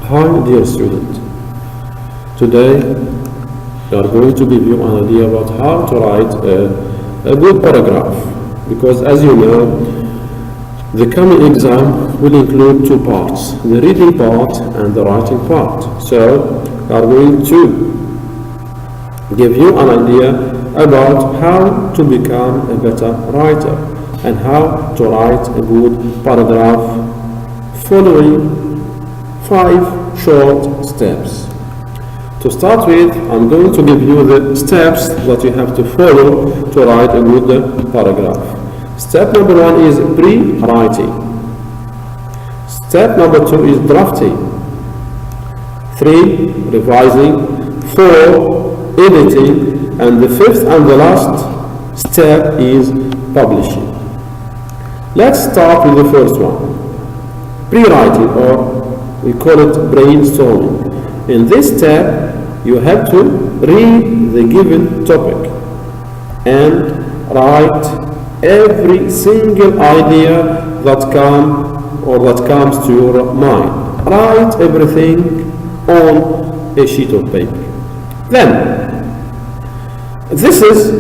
Hi dear student, today we are going to give you an idea about how to write a good paragraph, because as you know the coming exam will include two parts, the reading part and the writing part. So we are going to give you an idea about how to become a better writer and how to write a good paragraph following 5 short steps. To start with, I'm going to give you the steps that you have to follow to write a good paragraph. Step number 1 is pre-writing. Step number 2 is drafting. 3, revising. 4, editing. And the 5th and the last step is publishing. Let's start with the first one. Pre-writing, or we call it brainstorming. In this step, you have to read the given topic and write every single idea that comes to your mind. Write everything on a sheet of paper. Then, this is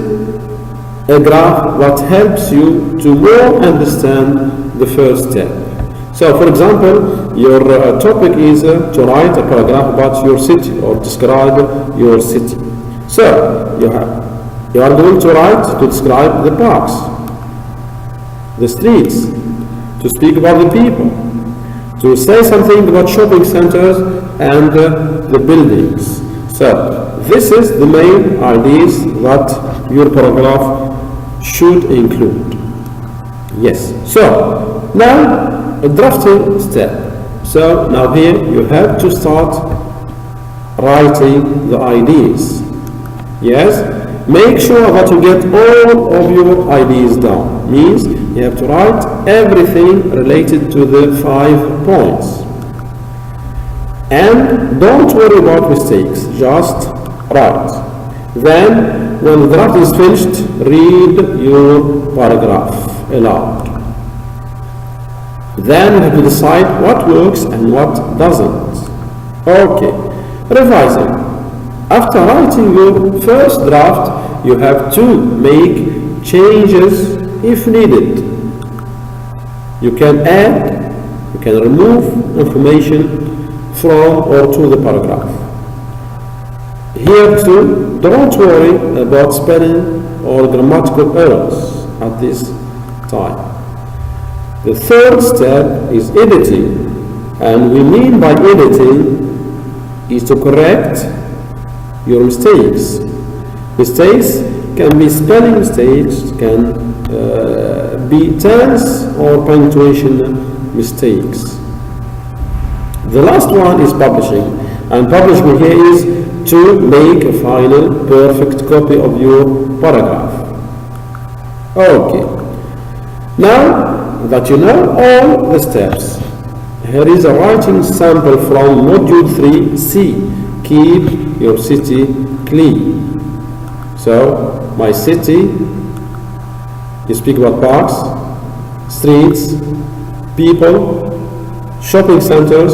a graph that helps you to more understand the first step. So, for example, your topic is to write a paragraph about your city or describe your city. So, you are going to write to describe the parks, the streets, to speak about the people, to say something about shopping centers and the buildings. So, this is the main ideas that your paragraph should include. Yes. So, now a drafting step. So now here you have to start writing the ideas. Yes, make sure that you get all of your ideas down. Means you have to write everything related to the 5 points. And don't worry about mistakes, just write. Then when the draft is finished, read your paragraph aloud. Then you have to decide what works and what doesn't. Okay, revising. After writing your first draft, you have to make changes if needed. You can add, you can remove information from or to the paragraph. Here too, don't worry about spelling or grammatical errors at this time. The third step is editing, and we mean by editing is to correct your mistakes. Mistakes can be spelling mistakes, can be tense or punctuation mistakes. The last one is publishing, and publishing here is to make a final perfect copy of your paragraph. Okay, now that you know all the steps, here is a writing sample from module 3C. Keep your city clean. So, my city, you speak about parks, streets, people, shopping centers,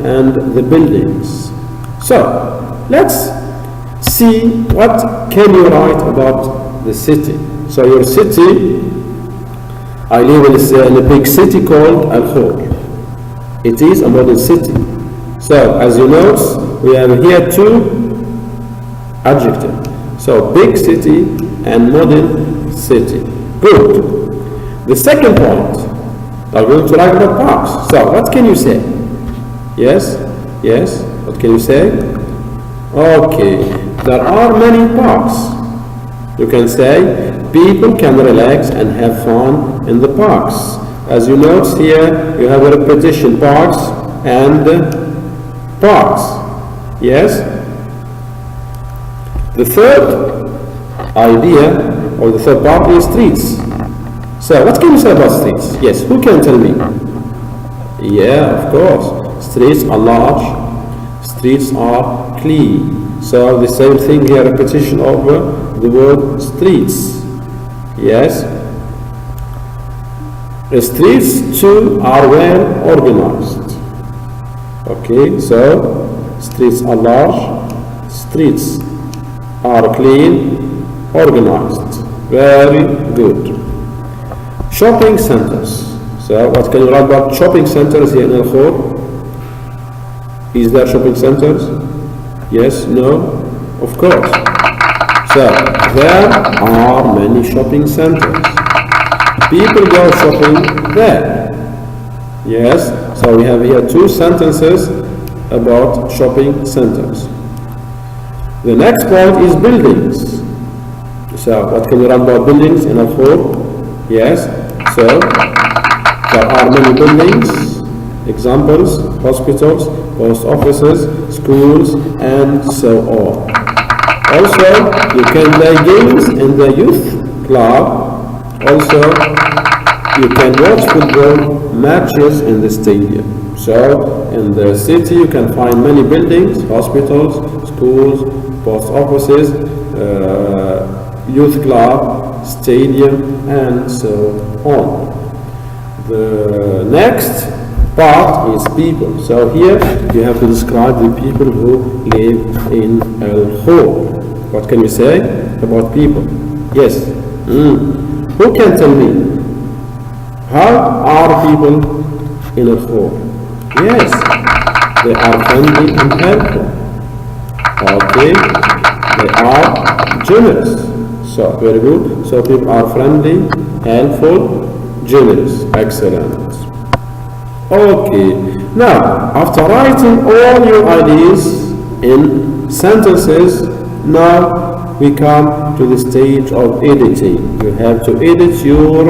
and the buildings. So, let's see what can you write about the city. So, your city, I live in a big city called Al-Khor. It is a modern city. So, as you notice, we have here 2 adjectives. So, big city and modern city. Good. The second point, I'm going to write about parks. So, what can you say? Yes? Yes? What can you say? Okay. There are many parks. You can say, people can relax and have fun in the parks. As you notice here, you have a repetition, parks and parks. Yes? The third idea, or the third part, is streets. So, what can you say about streets? Yes, who can tell me? Yeah, of course. Streets are large, streets are clean. So, the same thing here, repetition of the word streets. Yes. The streets too are well organized. Okay, so streets are large, streets are clean, organized. Very good. Shopping centers. So what can you write about shopping centers here in Al-Khor? Is there shopping centers? Yes, no, of course. So there are many shopping centers. People go shopping there. Yes, so we have here two sentences about shopping centers. The next point is buildings. So what can you write about buildings in Al-Khor? Yes, so there are many buildings. Examples: hospitals, post offices, schools, and so on. Also, you can play games in the youth club. Also, you can watch football matches in the stadium. So, in the city, you can find many buildings: hospitals, schools, post offices, youth club, stadium, and so on. The next part is people. So here you have to describe the people who live in Al-Khor. What can you say about people? Yes. Who can tell me? How are people in Al-Khor? Yes, they are friendly and helpful. Okay, they are generous. So very good. So people are friendly, helpful, generous. Excellent. Okay, now after writing all your ideas in sentences, now we come to the stage of editing. You have to edit your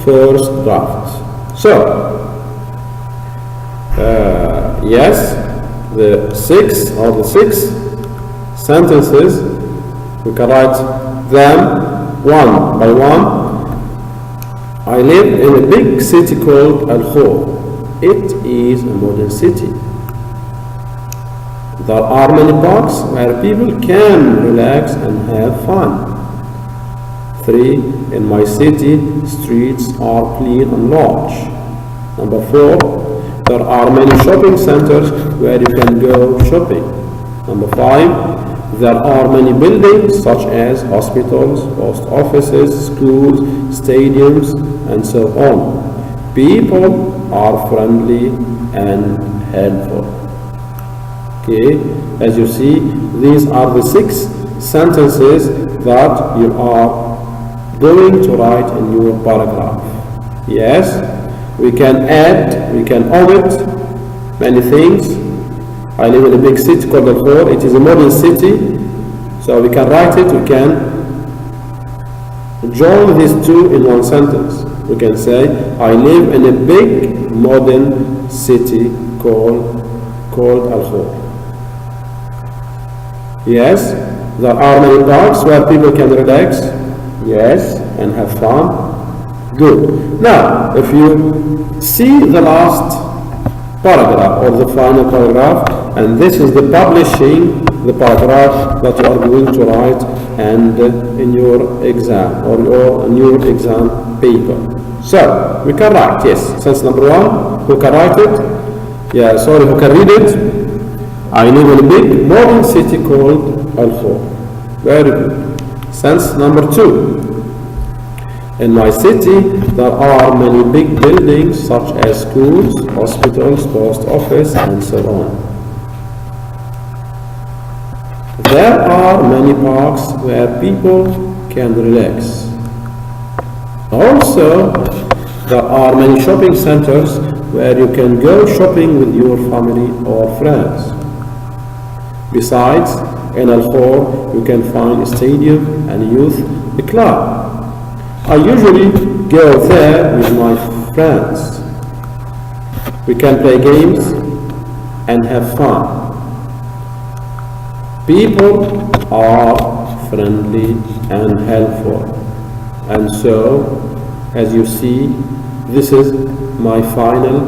first draft. So, yes, the six sentences, we can write them one by one. I live in a big city called Al-Khor. It is a modern city. There are many parks where people can relax and have fun. 3. In my city, streets are clean and large. Number 4. There are many shopping centers where you can go shopping. Number 5. There are many buildings such as hospitals, post offices, schools, stadiums, and so on. People are friendly and helpful. Okay, as you see, these are the 6 sentences that you are going to write in your paragraph. Yes, we can add, we can omit many things. I live in a big city called Al-Khor. It is a modern city, so we can write it, we can join these two in one sentence. We can say, I live in a big modern city called Al-Khor. Yes, there are many parks where people can relax, yes, and have fun. Good. Now, if you see the last paragraph or the final paragraph, and this is the publishing, the paragraph that you are going to write and in your exam or in your exam paper. So, we can write, yes, sentence number 1, who can write it? Yeah, sorry, who can read it? I live in a big modern city called Al-Khor. Very good. Sentence number 2. In my city, there are many big buildings such as schools, hospitals, post office, and so on. There are many parks where people can relax. Also, there are many shopping centers where you can go shopping with your family or friends. Besides, in Al-Khor, you can find a stadium and a youth club. I usually go there with my friends. We can play games and have fun. People are friendly and helpful. And so, as you see, this is my final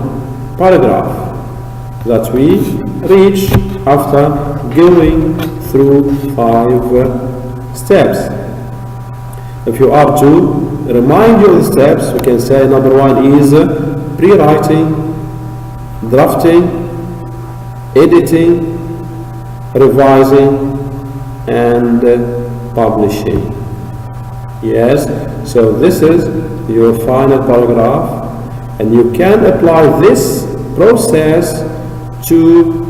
paragraph that we reach after going through 5 steps. If you are to remind you of the steps, we can say number 1 is pre-writing, drafting, editing, revising, and publishing. Yes, so this is your final paragraph, and you can apply this process to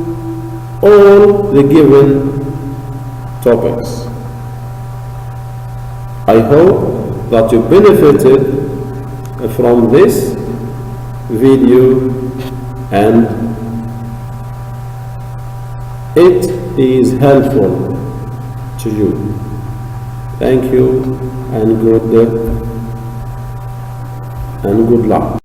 all the given topics. I hope that you benefited from this video and it is helpful to you. Thank you and good luck.